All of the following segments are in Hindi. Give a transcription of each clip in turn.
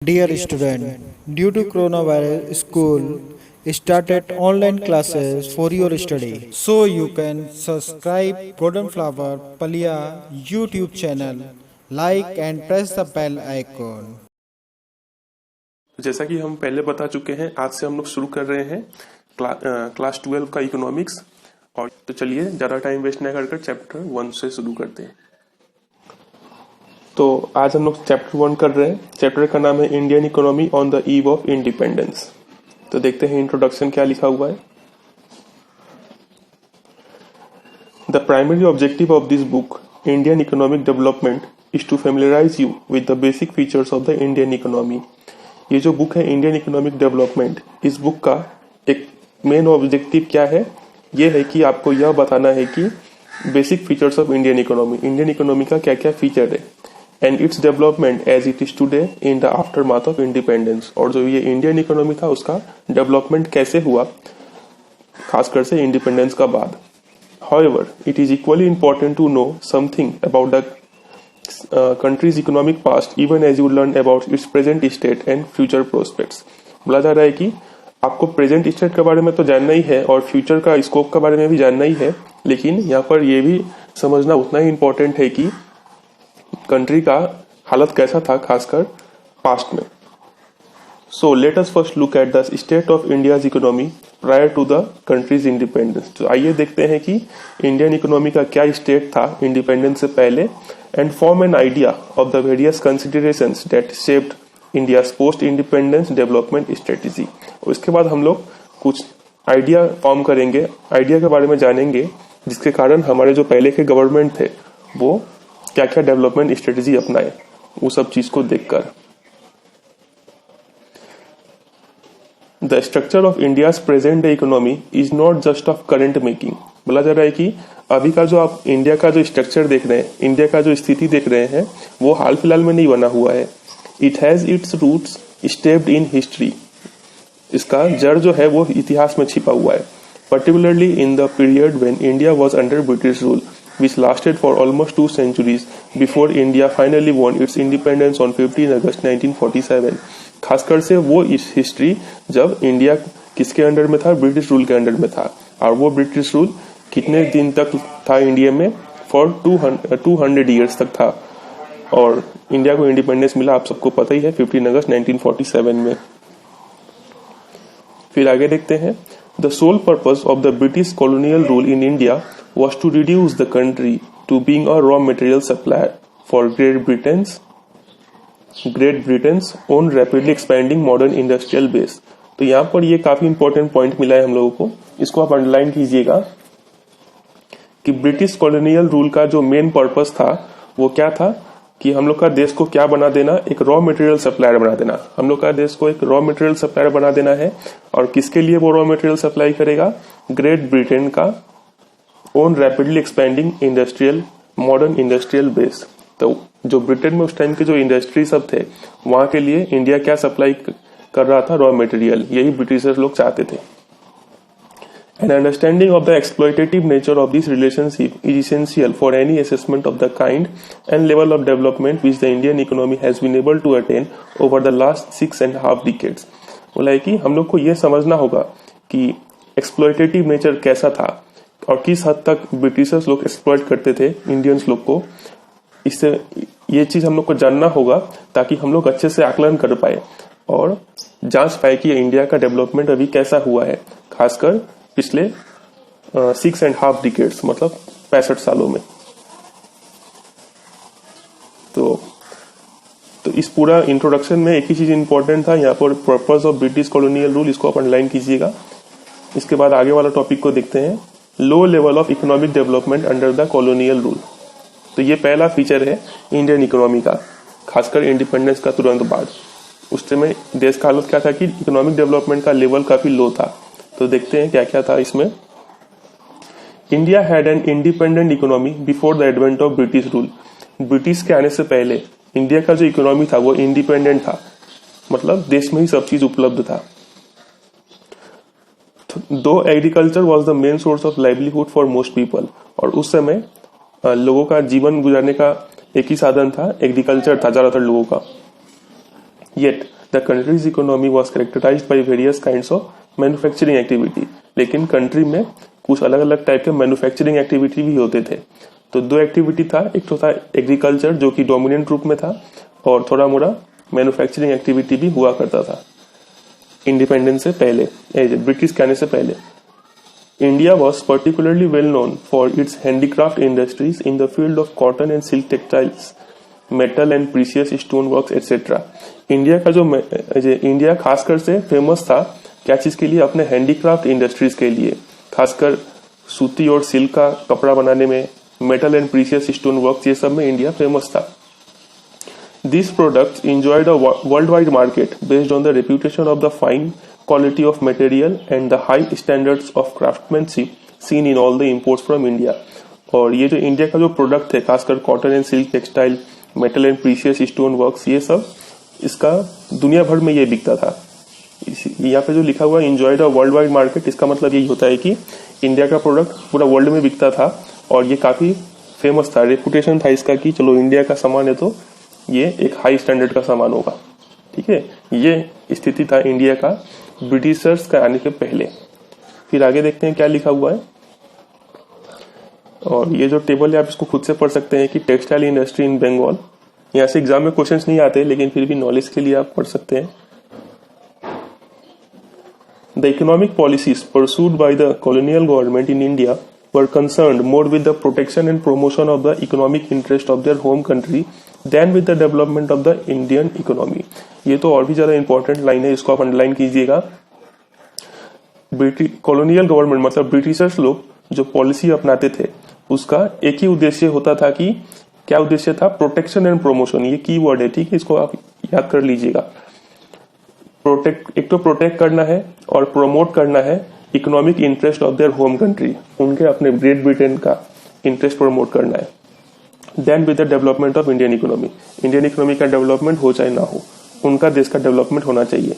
Dear student, due to coronavirus, school started online classes for your study. So you can subscribe Golden Flower Palia YouTube channel, like and press the bell icon. जैसा कि हम पहले बता चुके हैं, आज से हम लोग शुरू कर रहे हैं क्लास 12 का इकोनॉमिक्स। और तो चलिए ज़्यादा टाइम वेस्ट नहीं कर चैप्टर 1 से शुरू करते हैं। तो आज हम लोग चैप्टर 1 कर रहे हैं। चैप्टर का नाम है Indian economy on the eve of independence. तो देखते हैं इंट्रोडक्शन क्या लिखा हुआ है। The primary objective of this book Indian economic development is to familiarise you with the basic features of the Indian economy. ये जो बुक है इंडियन इकोनॉमिक डेवलपमेंट, इस बुक का एक मेन ऑब्जेक्टिव क्या है? ये है कि आपको यह बताना है कि basic features of Indian economy का क्या क्या फीचर है, and its development as it is today in the aftermath of independence. और जो ये इंडियन इकोनॉमी था उसका डेवलपमेंट कैसे हुआ, खासकर से इंडिपेंडेंस का बाद। However, it is equally important to know something about the country's economic past even as you learn about its present state and future prospects। बोला जा रहा है कि आपको प्रेजेंट स्टेट के बारे में तो जानना ही है और फ्यूचर का स्कोप के बारे में भी जानना ही है, लेकिन यहाँ पर यह भी समझना उतना ही इम्पोर्टेंट है कि कंट्री का हालत कैसा था खासकर पास्ट में। So let us first look at the state of India's economy prior to the country's independence। तो आइए देखते हैं कि इंडियन इकोनॉमी का क्या स्टेट था इंडिपेंडेंस से पहले, and form an idea of the various considerations that shaped India's post independence development strategy. और इसके बाद हम लोग कुछ आइडिया फॉर्म करेंगे, आइडिया के बारे में जानेंगे जिसके कारण हमारे जो पहले के गवर्नमेंट थे वो क्या क्या डेवलपमेंट स्ट्रेटेजी अपनाए, वो सब चीज को देखकर। The structure of India's present day economy is not just of current making। बोला जा रहा है कि अभी का जो आप इंडिया का जो स्ट्रक्चर देख रहे हैं, इंडिया का जो स्थिति देख रहे हैं, वो हाल फिलहाल में नहीं बना हुआ है। It has its roots steeped in history। इसका जड़ जो है वो इतिहास में छिपा हुआ है, particularly in the period when India was under British rule, which lasted for almost 2 centuries before India finally won its independence on 15 August 1947। खासकर से वो इस हिस्ट्री जब इंडिया किसके अंडर में था, ब्रिटिश रूल के अंडर में था। और वो ब्रिटिश रूल कितने दिन तक था इंडिया में? फॉर 200 ईयर्स तक था। और इंडिया को इंडिपेंडेंस मिला आप सबको पता ही है 15 अगस्त 1947 में। फिर आगे देखते हैं। The sole purpose of the British colonial rule in India was to reduce the country to being a raw material supplier for Great Britain's own rapidly expanding modern industrial base. तो यहाँ पर ये काफी इंपॉर्टेंट पॉइंट मिला है हम लोगों को, इसको आप अंडरलाइन कीजिएगा कि ब्रिटिश कॉलोनियल रूल का जो मेन पर्पस था वो क्या था कि हम लोग का देश को क्या बना देना, एक रॉ मटेरियल सप्लायर बना देना। हम लोग का देश को एक रॉ मटेरियल सप्लायर बना देना है। और किसके लिए वो रॉ मटेरियल सप्लाई करेगा? ग्रेट ब्रिटेन का own rapidly expanding industrial modern industrial base. तो जो ब्रिटेन में उस टाइम के जो इंडस्ट्री सब थे वहां के लिए इंडिया क्या सप्लाई कर रहा था? Raw material. यही ब्रिटिशर्स लोग चाहते थे। An understanding of the exploitative nature of this relationship is essential for any assessment of the kind and level of development which the Indian economy has been able to attain over the last 6.5 decades। बोला है कि हम लोग को ये समझना होगा कि एक्सप्लॉयटेटिव नेचर कैसा था और किस हद तक ब्रिटिशर्स लोग एक्सप्लॉयट करते थे इंडियंस लोग को। इससे ये चीज हम लोग को जानना होगा ताकि हम लोग अच्छे से आकलन कर पाए और जांच पाए कि इंडिया का डेवलपमेंट अभी कैसा हुआ है, खासकर पिछले 6.5 डिकेड्स मतलब 65 सालों में। तो इस पूरा इंट्रोडक्शन में एक ही चीज इंपॉर्टेंट था यहाँ पर, purpose of British colonial rule, इसको आप अंडरलाइन कीजिएगा। इसके बाद आगे वाला टॉपिक को देखते हैं, लो level of economic development under the colonial rule. तो ये पहला फीचर है इंडियन इकोनॉमी का, खासकर इंडिपेंडेंस का तुरंत बाद। उस समय देश का हालत क्या था कि इकोनॉमिक डेवलपमेंट का लेवल काफी लो था। तो देखते हैं क्या क्या था इसमें। India had an independent economy before the advent of British rule. British के आने से पहले इंडिया का जो इकोनॉमी था वो इंडिपेंडेंट था, मतलब देश में ही सब चीज उपलब्ध था। दो agriculture was the main source of livelihood for most people. और उस समय लोगों का जीवन गुजारने का एक ही साधन था, एग्रीकल्चर था ज्यादातर लोगों का। Yet the country's economy was characterised by various kinds of manufacturing activity. लेकिन कंट्री में कुछ अलग अलग टाइप के मैन्युफैक्चरिंग एक्टिविटी भी होते थे। तो दो एक्टिविटी था, एक तो था एग्रीकल्चर जो कि डोमिनेंट रूप में था, और थोड़ा मोड़ा मैन्युफैक्चरिंग एक्टिविटी भी हुआ करता था इंडिपेंडेंस से पहले, ब्रिटिश के आने से पहले। India was particularly well known for its handicraft industries in the field of cotton and silk textiles, metal and precious stone works etcetera. India खासकर से फेमस था क्या चीज के लिए? अपने हैंडीक्राफ्ट इंडस्ट्रीज के लिए, खासकर सूती और सिल्क का कपड़ा बनाने में, metal and precious stone works, ये सब में इंडिया फेमस था। These products enjoyed a worldwide market based on the reputation of the fine quality of material and the high standards of craftsmanship seen in all the imports from India। और ये जो इंडिया का जो प्रोडक्ट थे, खासकर cotton and silk textile, metal and precious stone works, ये सब इसका दुनिया भर में ये बिकता था। यहाँ पे जो लिखा हुआ enjoyed a worldwide market, इसका मतलब यही होता है कि इंडिया का प्रोडक्ट पूरा वर्ल्ड में बिकता था और ये काफी फेमस था, रेपुटेशन था इसका कि चलो इंडिया का सामान है तो ये एक हाई स्टैंडर्ड का सामान होगा। ठीक है, ये स्थिति था इंडिया का ब्रिटिशर्स का आने के पहले। फिर आगे देखते हैं क्या लिखा हुआ है। और ये जो टेबल है आप इसको खुद से पढ़ सकते हैं कि टेक्सटाइल इंडस्ट्री इन बंगाल। यहाँ से एग्जाम में क्वेश्चंस नहीं आते, लेकिन फिर भी नॉलेज के लिए आप पढ़ सकते हैं। The economic policies pursued by the colonial government in India were concerned more with the protection and promotion of the economic interest of their home country than with the development of the Indian economy। ये तो और भी ज्यादा इंपॉर्टेंट लाइन है, इसको आप अंडरलाइन कीजिएगा। कॉलोनियल गवर्नमेंट मतलब ब्रिटिशर्स लोग जो पॉलिसी अपनाते थे उसका एक ही उद्देश्य होता था कि क्या उद्देश्य था? Protection and promotion. ये की वर्ड है, ठीक है, इसको आप याद कर लीजिएगा। प्रोटेक्ट, एक तो प्रोटेक्ट करना है और प्रमोट करना है economic interest of their home country, उनके अपने ग्रेट ब्रिटेन का इंटरेस्ट प्रमोट करना है। Then with the development of Indian economy, Indian economy का डेवलपमेंट हो चाहे ना हो, उनका देश का डेवलपमेंट होना चाहिए।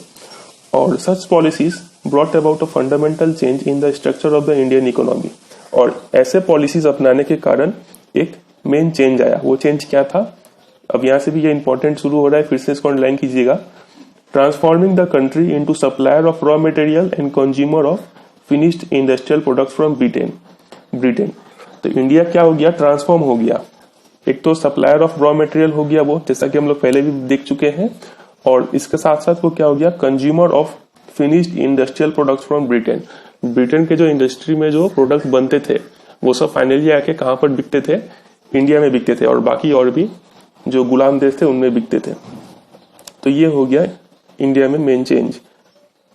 और such policies brought about a fundamental change in the structure of the Indian economy. और ऐसे पॉलिसीज अपनाने के कारण एक मेन चेंज आया। वो चेंज क्या था? अब यहां से भी ये इंपॉर्टेंट शुरू हो रहा है, फिर से इसको अंडरलाइन कीजिएगा। Transforming the country into supplier of raw material and consumer of finished industrial products from Britain. तो इंडिया क्या हो गया? ट्रांसफॉर्म हो गया। एक तो सप्लायर ऑफ रॉ मटेरियल हो गया वो, जैसा कि हम लोग पहले भी देख चुके हैं, और इसके साथ साथ वो क्या हो गया? Consumer of finished industrial products from Britain. Britain के जो इंडस्ट्री में जो प्रोडक्ट बनते थे वो सब फाइनली आके कहां पर बिकते थे? इंडिया में बिकते थे, और बाकी और भी जो गुलाम देश थे उनमें बिकते थे। तो ये हो गया इंडिया में मेन चेंज,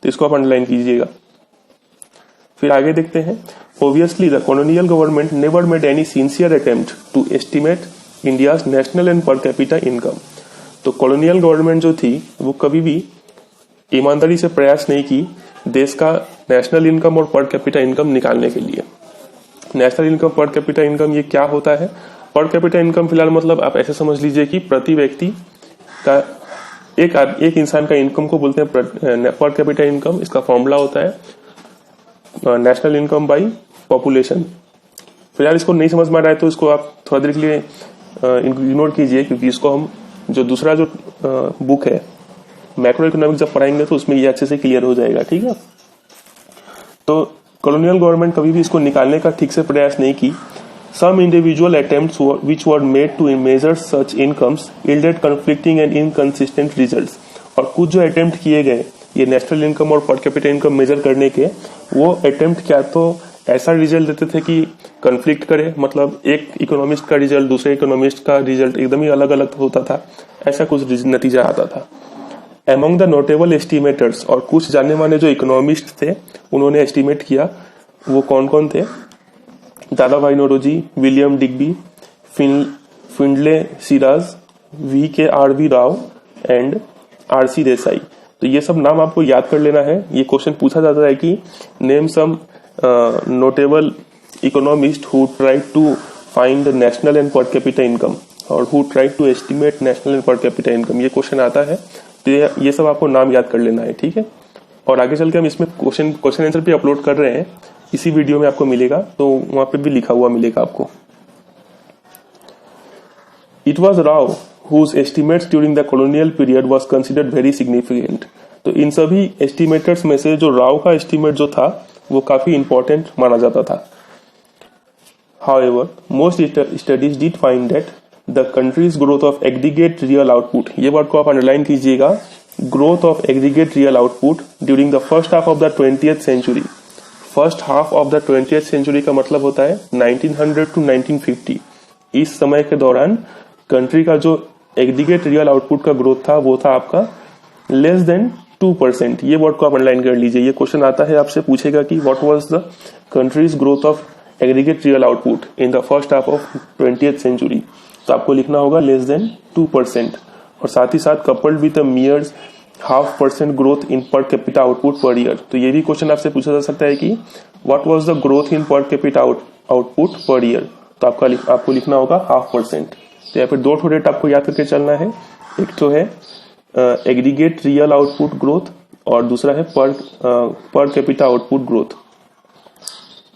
तो इसको आप अंडरलाइन कीजिएगा। फिर आगे देखते हैं। Obviously, the colonial government never made any sincere attempt to estimate India's national and per capita income। तो कॉलोनियल गवर्नमेंट जो थी वो कभी भी ईमानदारी से प्रयास नहीं की देश का नेशनल इनकम और पर कैपिटा इनकम निकालने के लिए। नेशनल इनकम, पर कैपिटा इनकम, ये क्या होता है? पर कैपिटा इनकम फिलहाल मतलब आप ऐसे समझ लीजिए कि प्रति व्यक्ति का एक इंसान का इनकम को बोलते हैं पर कैपिटा इनकम। इसका फॉर्मूला होता है नेशनल इनकम बाई पॉपुलेशन। फिलहाल इसको नहीं समझ में आ रहा है तो इसको आप थोड़ा देर के लिए इग्नोर कीजिए, क्योंकि इसको हम जो दूसरा जो बुक है मैक्रो इकोनॉमिक्स जब पढ़ाएंगे तो उसमें ये अच्छे से क्लियर हो जाएगा। ठीक है, तो कॉलोनियल गवर्नमेंट कभी भी इसको निकालने का ठीक से प्रयास नहीं की। Some individual attempts which were made to measure such incomes yielded conflicting and inconsistent results. और कुछ जो अटेम्प्ट किए गए ये नेशनल इनकम और पर कैपिटा इनकम मेजर करने के, वो अटेम्प्ट क्या तो ऐसा रिजल्ट देते थे कि कन्फ्लिक्ट करे, मतलब एक इकोनॉमिस्ट का रिजल्ट दूसरे इकोनॉमिस्ट का रिजल्ट एकदम ही अलग अलग होता था, ऐसा कुछ नतीजा आता था। एमंग द नोटेबल एस्टिमेटर्स, और कुछ जानने माने जो इकोनॉमिस्ट थे उन्होंने एस्टिमेट किया, वो कौन कौन थे? Dadabhai Naoroji, William Digby, Findlay Shirras, VKRV Rao and RC Desai. तो ये सब नाम आपको याद कर लेना है। ये क्वेश्चन पूछा जाता है कि name some notable economist who try to find national and per capita income और who try to estimate national and per capita income. ये क्वेश्चन आता है, तो ये सब आपको नाम याद कर लेना है। ठीक है, और आगे चल के हम इसमें क्वेश्चन आंसर भी अपलोड कर रहे हैं, इसी वीडियो में आपको मिलेगा, तो वहां पे भी लिखा हुआ मिलेगा आपको। It was Rao whose estimates during the colonial period was considered very significant. तो इन सभी एस्टिमेटर्स में से जो राव का एस्टिमेट जो था वो काफी इंपॉर्टेंट माना जाता था. However, most studies did find that the country's growth of aggregate real output, ये वर्ड को आप अंडरलाइन कीजिएगा, growth of aggregate real output during the first half of the 20th century. First half of the 20th century का मतलब होता है 1900 to 1950. इस समय के दौरान कंट्री का जो एग्रीगेट रियल आउटपुट का ग्रोथ था वो था आपका लेस देन 2%. ये वर्ड को आप अंडरलाइन कर लीजिए. ये क्वेश्चन आता है आपसे पूछेगा कि what was the countries growth of aggregate real output in the first half of 20th century. तो आपको लिखना होगा लेस देन 2% और साथ ही साथ coupled with Mears 0.5% growth in per capita output per year. तो ये भी क्वेश्चन आपसे पूछा जा सकता है कि what was the growth in per capita output per year. तो आपको लिखना होगा 0.5%. तो यहाँ पे दो ठो रेट आपको याद करके चलना है. एक तो है एग्रीगेट रियल आउटपुट ग्रोथ और दूसरा है पर कैपिटा आउटपुट ग्रोथ.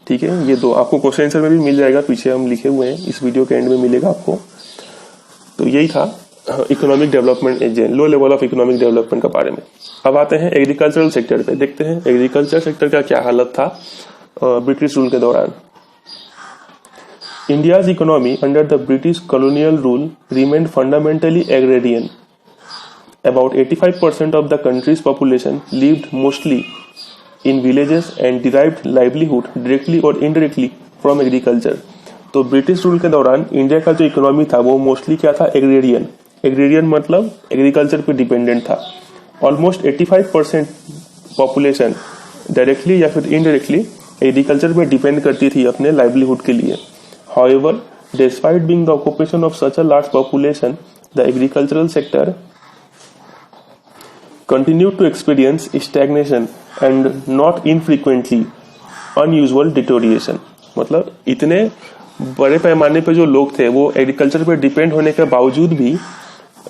ठीक है, ये दो आपको क्वेश्चन आंसर में भी मिल जाएगा, पीछे हम लिखे हुए हैं, इस वीडियो के एंड में मिलेगा आपको. तो यही था economic development agent, low level of economic development के बारे में. अब आते हैं एग्रीकल्चरल सेक्टर पे. देखते हैं एग्रीकल्चर सेक्टर का क्या हालत था ब्रिटिश रूल के दौरान. India's economy under the British colonial rule remained fundamentally agrarian. About 85% of the country's population lived mostly in villages and derived livelihood directly or indirectly from agriculture. तो ब्रिटिश रूल के दौरान इंडिया का जो इकोनॉमी था वो मोस्टली क्या था, एग्रेरियन. एग्रेरियन मतलब एग्रीकल्चर पे डिपेंडेंट था. ऑलमोस्ट 85% पॉपुलेशन डायरेक्टली या फिर इनडायरेक्टली एग्रीकल्चर पे डिपेंड करती थी अपने लाइवलीहुड के लिए. However, despite being the occupation of such a large population, the agricultural sector continued to experience stagnation and not infrequently unusual deterioration. मतलब इतने बड़े पैमाने पे जो लोग थे वो एग्रीकल्चर पे डिपेंड होने के बावजूद भी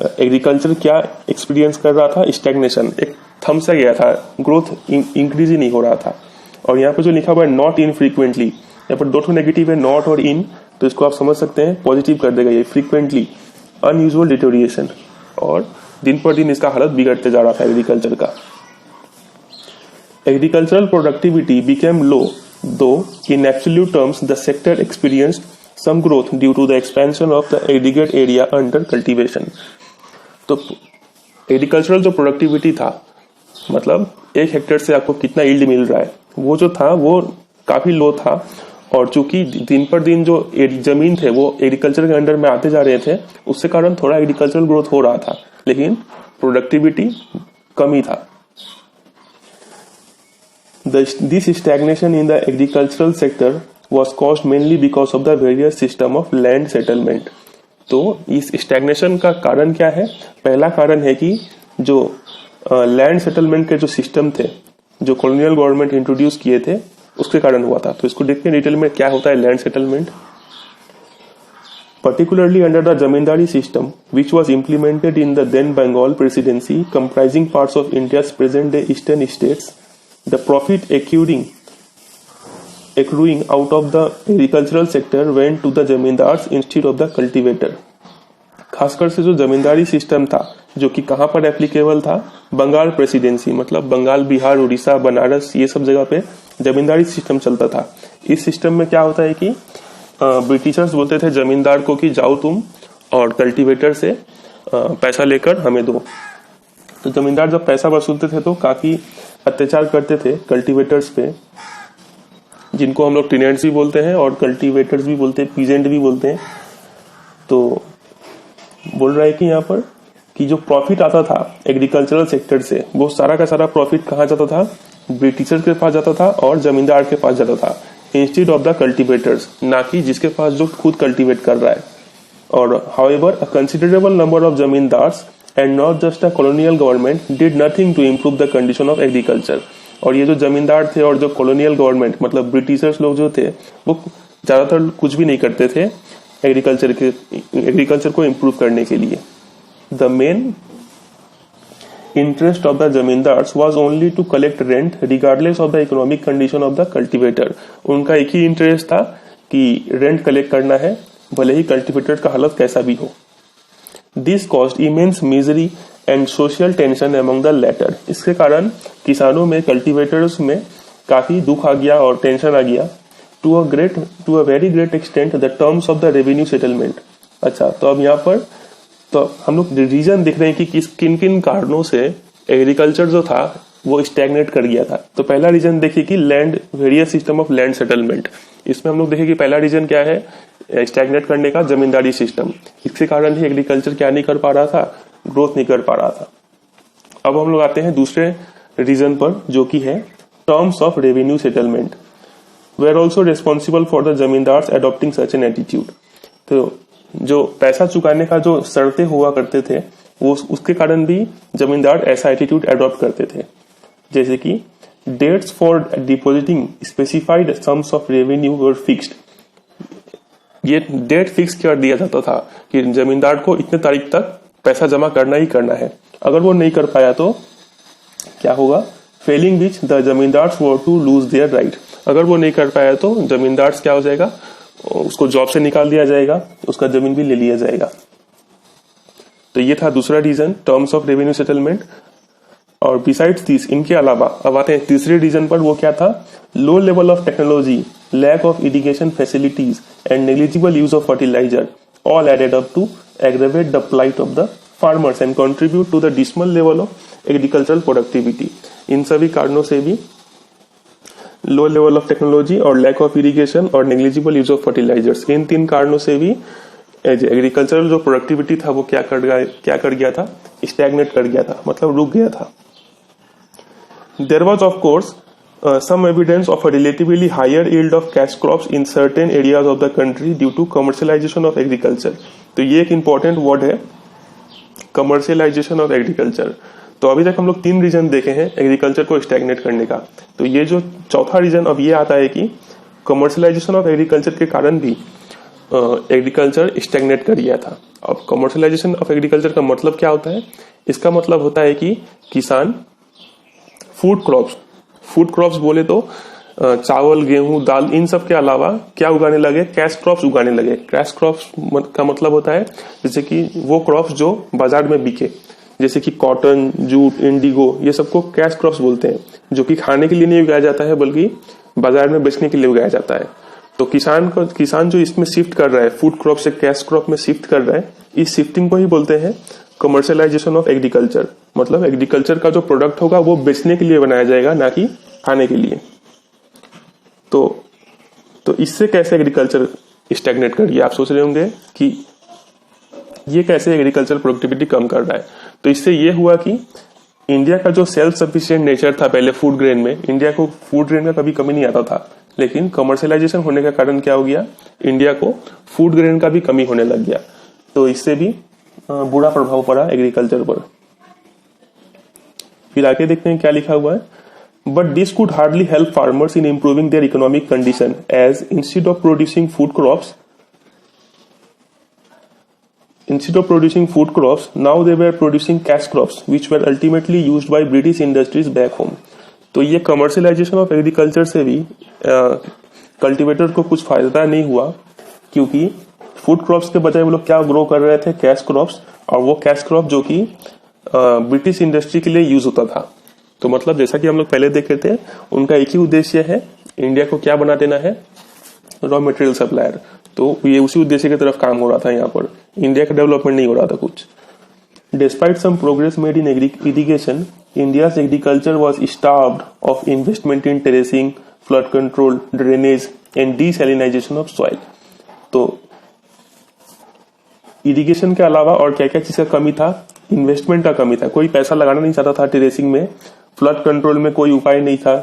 एग्रीकल्चर क्या एक्सपीरियंस कर रहा था, स्टैग्नेशन. एक थम सा गया था, ग्रोथ इंक्रीज ही नहीं हो रहा था. और यहाँ पे जो लिखा हुआ है नॉट इनफ्रीक्वेंटली, यहाँ पर दो ठो नेगेटिव है, नॉट और इन, तो इसको आप समझ सकते हैं पॉजिटिव कर देगा ये. फ्रीक्वेंटली अनयूजुअल डिटोरिएशन, और दिन पर दिन इसका हालत बिगड़ते जा रहा था एग्रीकल्चर का. Agricultural productivity became low, though in absolute terms the sector experienced some growth due to the expansion of the aggregate area under cultivation. तो एग्रीकल्चरल जो प्रोडक्टिविटी था, मतलब 1 हेक्टेयर से आपको कितना यील्ड मिल रहा है, वो जो था वो काफी लो था. और चूंकि दिन पर दिन जो जमीन थे वो एग्रीकल्चर के अंडर में आते जा रहे थे, उससे कारण थोड़ा एग्रीकल्चरल ग्रोथ हो रहा था, लेकिन प्रोडक्टिविटी कमी था. This stagnation in the agricultural sector was caused mainly because of the various system of land settlement. तो इस स्टैग्नेशन का कारण क्या है? पहला कारण है कि जो लैंड सेटलमेंट के जो सिस्टम थे, जो कॉलोनियल गवर्नमेंट इंट्रोड्यूस किए थे, उसके कारण हुआ था. तो इसको देखते हैं डिटेल में क्या होता है land settlement. Particularly under the zamindari system, which was implemented in the then Bengal Presidency, comprising parts of India's present-day eastern states, the profit accruing out of the agricultural sector went to the zamindars instead of the cultivator. खासकर से जो जमींदारी सिस्टम था, जो कि कहाँ पर एप्लीकेबल था, बंगाल प्रेसिडेंसी, मतलब बंगाल, बिहार, उड़ीसा, बनारस, ये सब जगह पे जमींदारी सिस्टम चलता था. इस सिस्टम में क्या होता है कि ब्रिटिशर्स बोलते थे जमींदार को कि जाओ तुम और कल्टीवेटर से पैसा लेकर हमें दो. तो जमींदार जब पैसा वसूलते थे तो काफी अत्याचार करते थे कल्टीवेटर्स पे, जिनको हम लोग टेनेंट्स भी बोलते हैं और कल्टीवेटर्स भी बोलते हैं, पीजेंट भी बोलते हैं. तो बोल रहा है कि यहाँ पर कि जो प्रॉफिट आता था एग्रीकल्चरल सेक्टर से, वो सारा का सारा प्रॉफिट कहाँ जाता था, ब्रिटिशर्स के पास जाता था और जमींदार के पास जाता था, इंस्टेड ऑफ द कल्टीवेटर्स, ना कि जिसके पास जो खुद कल्टीवेट कर रहा है. और however a considerable number of zamindars and not just a colonial government did nothing to improve the condition of agriculture. और ये जो जमींदार थे और जो कॉलोनियल गवर्नमेंट, मतलब ब्रिटिशर्स लोग जो थे, वो ज्यादातर कुछ भी नहीं करते थे एग्रीकल्चर को इम्प्रूव करने के लिए. The main interest of the zamindars was only to collect rent regardless of the economic condition of the cultivator. उनका एक ही इंटरेस्ट था कि रेंट कलेक्ट करना है, भले ही कल्टीवेटर का हालत कैसा भी हो. This caused immense misery and social tension among the latter. इसके कारण किसानों में, कल्टीवेटर्स में काफी दुख आ गया और टेंशन आ गया। To a very great extent the terms of the revenue settlement. अच्छा, तो अब यहाँ पर तो हम लोग रीजन देख रहे हैं कि किन किन कारणों से एग्रीकल्चर जो था वो स्टैग्नेट कर गया था। तो पहला रीजन देखिए कि land, various system of land settlement. इसमें हम लोग देखें कि पहला रीजन क्या है, स्टैग्नेट करने का जमींदारी सिस्टम। इसके कारण ही एग्रीकल्चर क्या नहीं कर पा रहा था, ग्रोथ नहीं कर पा रहा था। अब हम लोग आते हैं दूसरे रीजन पर, जो कि है terms of revenue settlement were also responsible for the zamindars adopting such an attitude. तो जो पैसा चुकाने का जो शर्तें हुआ करते थे वो उसके कारण भी जमींदार ऐसा एटीट्यूड एडॉप्ट करते थे। जैसे कि dates for depositing specified sums of revenue were fixed. ये डेट फिक्स कर दिया जाता था कि जमींदार को इतने तारीख तक पैसा जमा करना ही करना है। अगर वो नहीं कर पाया तो क्या होगा, failing which the zamindars were to lose their right. अगर वो नहीं कर पाया तो जमींदार क्या हो जाएगा, उसको जॉब से निकाल दिया जाएगा, उसका जमीन भी ले लिया जाएगा। तो ये था दूसरा reason, terms of revenue settlement. और बिसाइड्स दिस, इनके अलावा अब आते हैं तीसरे रीजन पर, वो क्या था, low level of technology, lack of irrigation facilities and negligible use of fertiliser all added up to aggravate the plight of the farmers and contribute to the dismal level of agricultural productivity. इन सभी कारणों से भी, लो लेवल ऑफ टेक्नोलॉजी और लैक ऑफ इरिगेशन और नेग्लिजिबल यूज ऑफ फर्टिलाइजर्स, इन तीन कारणों से भी एग्रीकल्चरल जो प्रोडक्टिविटी था वो क्या कर गया था, स्टैग्नेट कर गया था, मतलब रुक गया था। There was of course some evidence of a relatively higher yield of cash crops in certain areas of the country due to commercialization of agriculture। तो ये एक important word है, commercialization of agriculture। तो अभी तक हम लोग तीन रीजन देखे हैं एग्रीकल्चर को स्टैग्नेट करने का। तो ये जो चौथा रीजन अब ये आता है कि कमर्शियलाइजेशन ऑफ एग्रीकल्चर के कारण भी एग्रीकल्चर स्टैग्नेट कर गया था। अब कमर्शियलाइजेशन ऑफ एग्रीकल्चर का मतलब क्या होता है, इसका मतलब होता है कि किसान फूड क्रॉप्स बोले तो चावल, गेहूं, दाल, इन सब के अलावा क्या उगाने लगे, कैश क्रॉप्स उगाने लगे। कैश क्रॉप्स का मतलब होता है जैसे कि वो क्रॉप्स जो बाजार में बिके, जैसे कि कॉटन, जूट, इंडिगो, ये सबको कैश क्रॉप्स बोलते हैं, जो कि खाने के लिए नहीं उगाया जाता है बल्कि बाजार में बेचने के लिए उगाया जाता है। तो किसान जो इसमें शिफ्ट कर रहा है, फूड क्रॉप से कैश क्रॉप में शिफ्ट कर रहा है, इस शिफ्टिंग को ही बोलते हैं कमर्शियलाइजेशन ऑफ एग्रीकल्चर। मतलब एग्रीकल्चर का जो प्रोडक्ट होगा वो बेचने के लिए बनाया जाएगा, ना कि खाने के लिए। तो इससे कैसे एग्रीकल्चर स्टैग्नेट कर गया, आप सोच रहे होंगे कि ये कैसे एग्रीकल्चर प्रोडक्टिविटी कम कर रहा है। तो इससे ये हुआ कि इंडिया का जो सेल्फ सफिशिएंट नेचर था पहले फूड ग्रेन में, इंडिया को फूड ग्रेन का कभी कमी नहीं आता था, लेकिन कमर्शियलाइजेशन होने का कारण क्या हो गया, इंडिया को फूड ग्रेन का भी कमी होने लग गया। तो इससे भी बुरा प्रभाव पड़ा एग्रीकल्चर पर। फिर आगे देखते हैं क्या लिखा हुआ है। But this could hardly help farmers in improving their economic condition as instead of producing food crops now they were producing cash crops which were ultimately used by British industries back home। तो ये कमर्शियलाइजेशन ऑफ एग्रीकल्चर से भी कल्टीवेटर को कुछ फायदा नहीं हुआ, क्योंकि फूड क्रॉप्स के बजाय वो लोग क्या ग्रो कर रहे थे, कैश क्रॉप्स, और वो कैश क्रॉप जो कि ब्रिटिश इंडस्ट्री के लिए यूज होता था। तो मतलब जैसा कि हम लोग पहले देखे थे, उनका एक ही उद्देश्य है, इंडिया को क्या बना देना है, रॉ मटेरियल सप्लायर। तो ये उसी उद्देश्य की तरफ काम हो रहा था, यहाँ पर इंडिया का डेवलपमेंट नहीं हो रहा था कुछ। Despite some progress made in irrigation, India's agriculture was starved of investment in terracing, flood control, drainage and desalinisation of soil. तो इरिगेशन के अलावा और क्या क्या चीज का कमी था, इन्वेस्टमेंट का कमी था, कोई पैसा लगाना नहीं चाहता था टेरेसिंग में, फ्लड कंट्रोल में कोई उपाय नहीं था,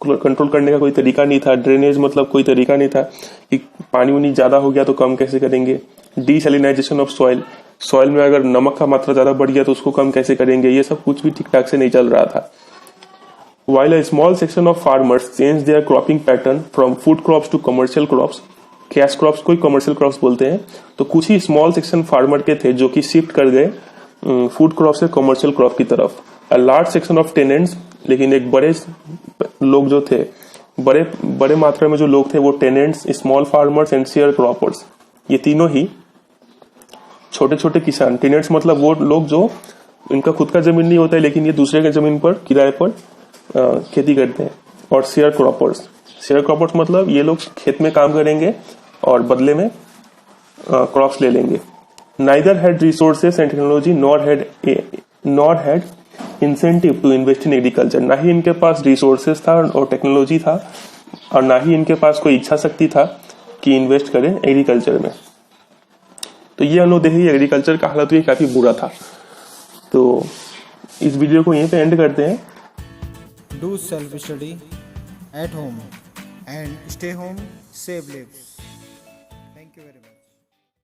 कंट्रोल करने का कोई तरीका नहीं था, ड्रेनेज मतलब कोई तरीका नहीं था कि पानी उनी ज्यादा हो गया तो कम कैसे करेंगे, डीसैलिनाइजेशन ऑफ सॉइल में अगर नमक का मात्रा ज्यादा बढ़ गया तो उसको कम कैसे करेंगे, ये सब कुछ भी ठीक ठाक से नहीं चल रहा था। While a small section of farmers changed their cropping pattern from food crops to commercial crops, cash crops को कमर्शियल क्रॉप्स बोलते हैं, तो कुछ ही स्मॉल सेक्शन फार्मर के थे जो कि शिफ्ट कर गए फूड क्रॉप से कमर्शियल क्रॉप की तरफ। A large section of tenants, लेकिन एक बड़े लोग जो थे, बड़े मात्रा में जो लोग थे वो tenants, small farmers and share croppers, ये तीनों ही छोटे छोटे किसान, टेनेंट्स मतलब वो लोग जो इनका खुद का जमीन नहीं होता है लेकिन ये दूसरे के जमीन पर किराए पर खेती करते हैं। और शेयर क्रॉपर्स मतलब ये लोग खेत में काम करेंगे और बदले में क्रॉप्स ले लेंगे। Neither had resources and technology nor had incentive to invest in agriculture. ना ही इनके पास रिसोर्सेस था और टेक्नोलॉजी था और ना ही इनके पास कोई इच्छा शक्ति था कि इन्वेस्ट करें एग्रीकल्चर में। तो ये हम लोग देखेंगे एग्रीकल्चर का हालत भी काफी बुरा था। तो इस वीडियो को यहीं पे एंड करते हैं। Do self study at home and stay home, save lives.